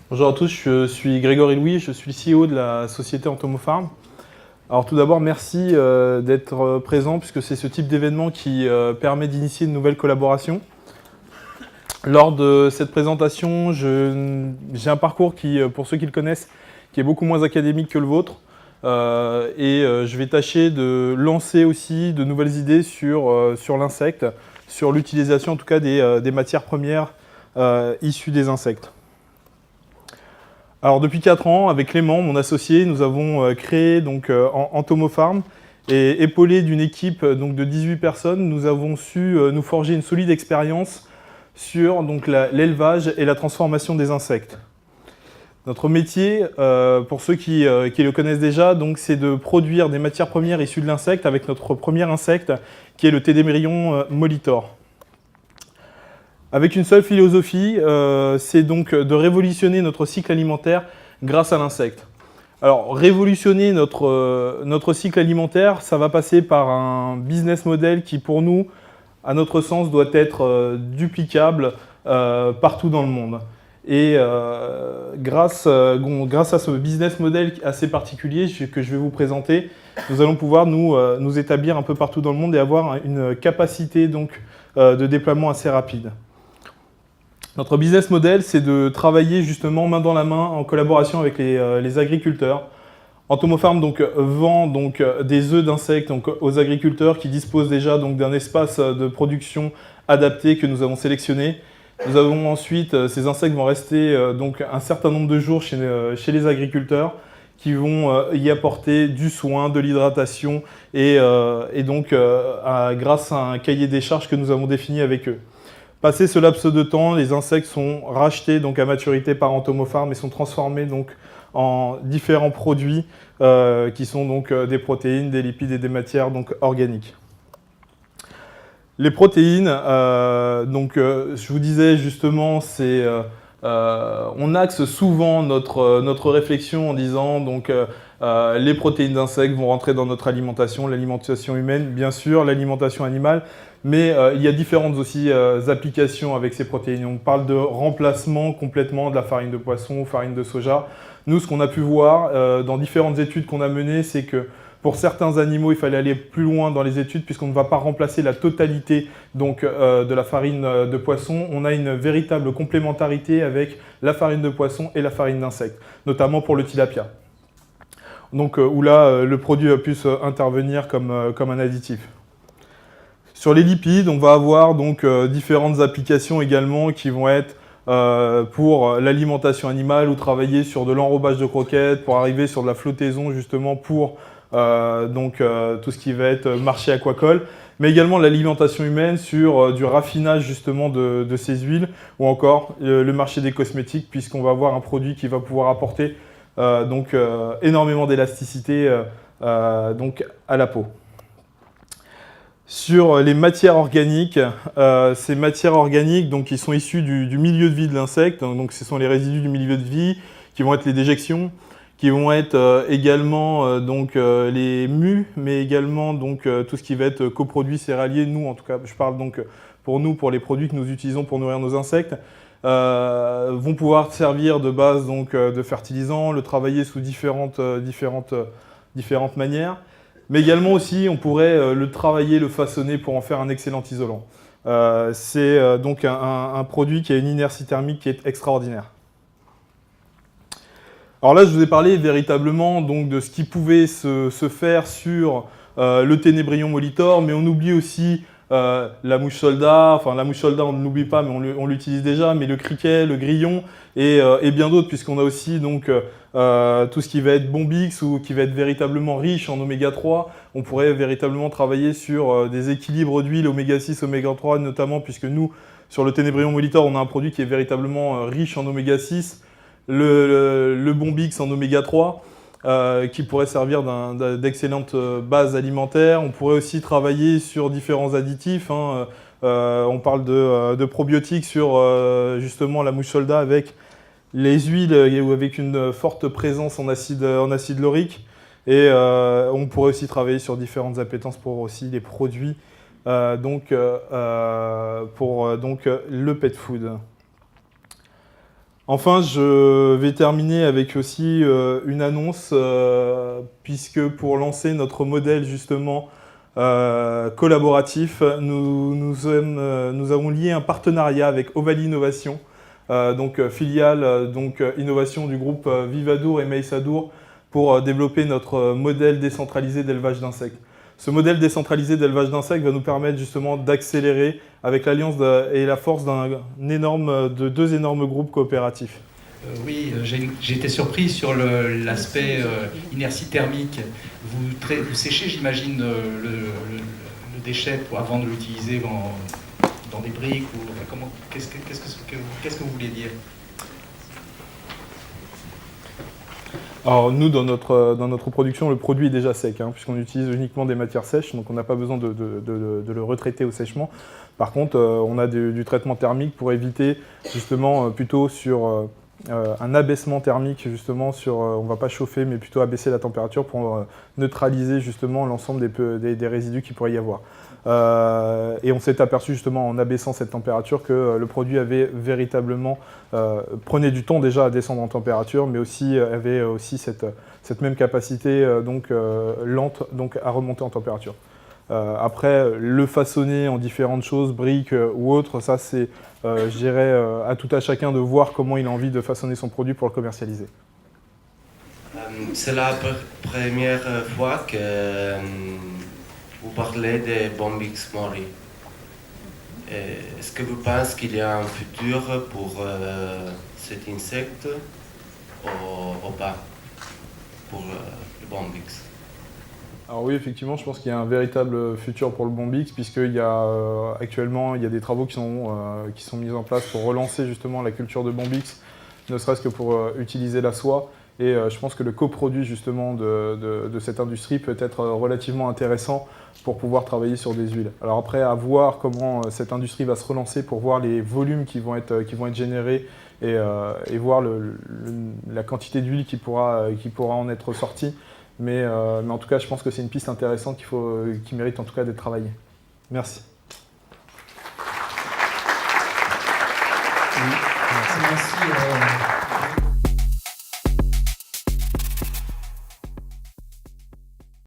Bonjour à tous, je suis Grégory Louis, je suis le CEO de la société Entomopharm. Alors tout d'abord, merci d'être présent puisque c'est ce type d'événement qui permet d'initier de nouvelles collaborations. Lors de cette présentation, j'ai un parcours qui, pour ceux qui le connaissent, qui est beaucoup moins académique que le vôtre. Je vais tâcher de lancer aussi de nouvelles idées sur l'insecte, sur l'utilisation en tout cas des matières premières issues des insectes. Alors depuis 4 ans, avec Clément, mon associé, nous avons créé Entomopharm et épaulé d'une équipe de 18 personnes, nous avons su nous forger une solide expérience sur l'élevage et la transformation des insectes. Notre métier, pour ceux qui le connaissent déjà, c'est de produire des matières premières issues de l'insecte avec notre premier insecte qui est le Ténébrion molitor. Avec une seule philosophie, c'est donc de révolutionner notre cycle alimentaire grâce à l'insecte. Alors, révolutionner notre cycle alimentaire, ça va passer par un business model qui, pour nous, à notre sens, doit être duplicable partout dans le monde. Et grâce à ce business model assez particulier que je vais vous présenter, nous allons pouvoir nous établir un peu partout dans le monde et avoir une capacité de déploiement assez rapide. Notre business model, c'est de travailler justement main dans la main en collaboration avec les agriculteurs. Entomopharm vend des œufs d'insectes aux agriculteurs qui disposent déjà d'un espace de production adapté que nous avons sélectionné. Nous avons ensuite, ces insectes vont rester un certain nombre de jours chez les agriculteurs qui vont y apporter du soin, de l'hydratation grâce à un cahier des charges que nous avons défini avec eux. Passé ce laps de temps, les insectes sont rachetés à maturité par Entomopharm et sont transformés en différents produits qui sont des protéines, des lipides et des matières organiques. Les protéines, je vous disais justement, on axe souvent notre réflexion en disant les protéines d'insectes vont rentrer dans notre alimentation, l'alimentation humaine, bien sûr, l'alimentation animale, mais il y a différentes aussi applications avec ces protéines. On parle de remplacement complètement de la farine de poisson ou farine de soja. Nous, ce qu'on a pu voir dans différentes études qu'on a menées, c'est que pour certains animaux, il fallait aller plus loin dans les études puisqu'on ne va pas remplacer la totalité de la farine de poisson. On a une véritable complémentarité avec la farine de poisson et la farine d'insecte, notamment pour le tilapia. Où là, le produit a pu intervenir comme un additif. Sur les lipides, on va avoir différentes applications également qui vont être pour l'alimentation animale ou travailler sur de l'enrobage de croquettes, pour arriver sur de la flottaison justement pour tout ce qui va être marché aquacole, mais également l'alimentation humaine sur du raffinage justement de ces huiles ou encore le marché des cosmétiques puisqu'on va avoir un produit qui va pouvoir apporter énormément d'élasticité à la peau. Sur les matières organiques, ces matières organiques qui sont issues du milieu de vie de l'insecte, ce sont les résidus du milieu de vie qui vont être les déjections, qui vont être également les mus, mais également tout ce qui va être coproduits céréaliers. Nous, en tout cas, je parle pour les produits que nous utilisons pour nourrir nos insectes, vont pouvoir servir de base de fertilisant, le travailler sous différentes manières. Mais également aussi, on pourrait le travailler, le façonner pour en faire un excellent isolant. C'est un produit qui a une inertie thermique qui est extraordinaire. Alors là, je vous ai parlé véritablement de ce qui pouvait se faire sur le Ténébrion molitor, mais on oublie aussi la mouche soldat. Enfin, la mouche soldat, on ne l'oublie pas, mais on l'utilise déjà, mais le criquet, le grillon et bien d'autres, puisqu'on a aussi tout ce qui va être bombix ou qui va être véritablement riche en oméga 3. On pourrait véritablement travailler sur des équilibres d'huile oméga 6, oméga 3, notamment puisque nous, sur le Ténébrion molitor, on a un produit qui est véritablement riche en oméga 6. Le bombix en oméga 3 qui pourrait servir d'excellente base alimentaire. On pourrait aussi travailler sur différents additifs. On parle de probiotiques sur justement la mouche soldat avec les huiles ou avec une forte présence en acide laurique. Et on pourrait aussi travailler sur différentes appétences pour aussi les produits pour le pet food. Enfin, je vais terminer avec aussi une annonce, puisque pour lancer notre modèle justement collaboratif, nous avons lié un partenariat avec Ovalie Innovation, filiale innovation du groupe Vivadour et Meissadour, pour développer notre modèle décentralisé d'élevage d'insectes. Ce modèle décentralisé d'élevage d'insectes va nous permettre justement d'accélérer avec l'alliance et la force de deux énormes groupes coopératifs. Oui, j'ai été surpris sur l'aspect inertie thermique. Vous séchez, j'imagine, le déchet avant de l'utiliser dans des briques ou qu'est-ce que vous voulez dire? Alors nous, dans notre production, le produit est déjà sec, puisqu'on utilise uniquement des matières sèches, donc on n'a pas besoin de le retraiter au sèchement. Par contre, on a du traitement thermique pour éviter justement plutôt sur un abaissement thermique, justement on ne va pas chauffer, mais plutôt abaisser la température pour neutraliser justement l'ensemble des résidus qu'il pourrait y avoir. Et on s'est aperçu justement en abaissant cette température que le produit avait véritablement prenait du temps déjà à descendre en température, mais aussi avait aussi cette même capacité lente à remonter en température. Après, le façonner en différentes choses, briques ou autres, ça c'est, je dirais, à tout à chacun de voir comment il a envie de façonner son produit pour le commercialiser. C'est la première fois que vous parlez de Bombix Mori. Est-ce que vous pensez qu'il y a un futur pour cet insecte ou pas pour le Bombix? Alors oui, effectivement, je pense qu'il y a un véritable futur pour le Bombix, puisqu'il y a actuellement des travaux qui sont mis en place pour relancer justement la culture de Bombix, ne serait-ce que pour utiliser la soie. Et je pense que le coproduit justement de cette industrie peut être relativement intéressant pour pouvoir travailler sur des huiles. Alors après, à voir comment cette industrie va se relancer pour voir les volumes qui vont être générés et voir la quantité d'huile qui pourra en être sortie. Mais en tout cas, je pense que c'est une piste intéressante qui mérite en tout cas d'être travaillée. Merci. Merci.